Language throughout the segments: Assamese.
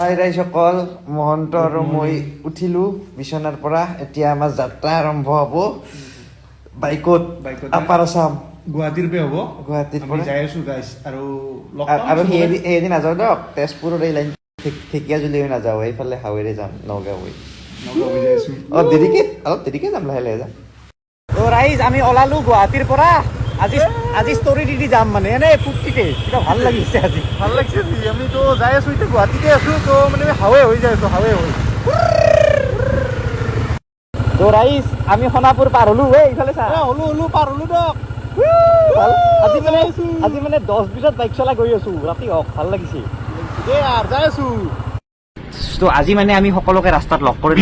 হাই ৰাইজসকল, মহন্ত আৰু মই উঠিলো বিছনাৰ পৰা। এতিয়া আমাৰ যাত্ৰা আৰম্ভ হ'ব বাইকত আপাৰ আছাম গুৱাহাটীৰ পৰা হ'ব। গুৱাহাটীৰ আমি পৰা যাই আছো গাইছ আৰু আৰু সেইদি নাযাওঁ দিয়ক, তেজপুৰৰ এই লাইন ঢেকীয়াজুলি হৈ নাযাওঁ, এইফালে হাৱেৰে যাম, নগাঁও হৈ। যাই আছো। অলপ দেৰিকে যাম, লাহে লাহে যাম। ৰাইজ আমি ওলালো গুৱাহাটীৰ পৰা। আজি ষ্টৰি দি যাম, মানে এনেই ফূৰ্তিকে কিবা ভাল লাগিছে। আজি ভাল লাগিছে। আমিতো যাই আছো, এতিয়া গুৱাহাটীতে আছো, তো মানে হাৱে হৈ যাই আছো, হাৱে হৈ। ৰাইজ আমি সোণাপুৰ পাৰ হলো। এইফালে চা, হলো পাৰ হলো দিয়ক। আজি মানে 10 বজাত বাইক চলাই গৈ আছো, ৰাতি হওক, ভাল লাগিছে। যাই আছো। তো আজি মানে আমি সকলোকে ৰাস্তাত লগ কৰি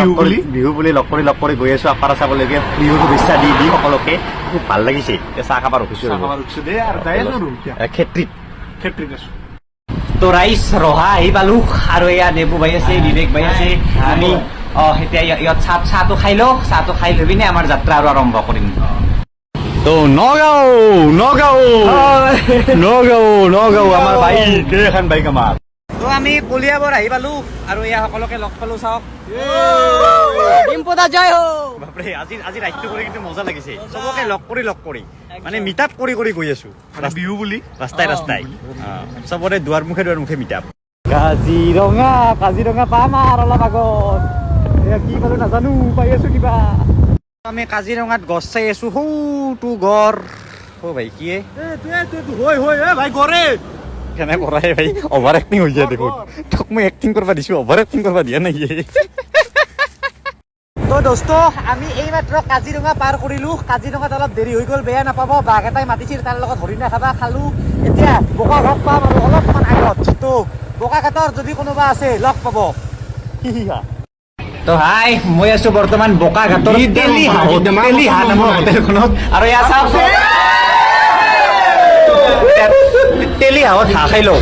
বিহু বুলি লগ কৰি গৈ আছো আপাৰ আছামলৈকে। বিহু শুভেচ্ছা দি সকলোকে খুব ভাল লাগিছে। চাহ খাব ৰখিছো ক্ষেত্ৰীত আছো। তো ৰাইজ ৰহা আহি পালো, আৰু এয়া নেবু বাই আছে, বিবেক বাই আছে। আমি এতিয়া ইয়াত চাহটো খাই লওঁ, চাহটো খাই লৈ পিনে আমাৰ যাত্ৰা আৰু আৰম্ভ কৰিম। তো নগাঁও আমাৰ বাইক, এখন বাইক আমাৰ। তো আমি কলিয়াবৰ আহি পালো, আৰু এয়া সকলোকে লগ পালো। চাওক, বাপৰে, আজি ৰাইডটো কৰি কিন্তু মজা লাগিছে। চবকে লগ কৰি মানে মিট আপ কৰি গৈ আছো বিহু বুলি ৰাস্তাই চবৰে দুৱাৰ মুখে মিট আপ। কাজিৰঙা পাম আৰু অলপ আগত। এয়া কি পালো নাজানো, পাই আছো কিবা। আমি কাজিৰঙাত গছ চাই আছো, সৌটো গড়। ভাই কি ভাই গড়ে কেনে কৰাই ভাই, অভাৰ এক্টিং হৈ যায় দেখোন। তোক মই এক্টিং কৰিব দিছো, অভাৰ এক্টিং কৰিব দিয়া নাই। তো দোস্ত, আমি এইমাত্ৰ কাজিৰঙা পাৰ কৰিলো। কাজিৰঙাত অলপ দেৰি হৈ গ'ল, বেয়া নাপাব। বাঘ এটাই মাতিছিল, তাৰ লগত হৰিণা খাবা খালো। এতিয়া বোকাঘাট পাম আৰু অলপমান আগত। তো বোকাঘাটৰ যদি কোনোবা আছে লগ পাব। তো হাই, মই আছো বৰ্তমান বোকাঘাটৰ তেলিহাট নামৰ হোটেলখনত, আৰু ইয়াত চাওক তেলিহাটত হাঁহ খাই লওঁ।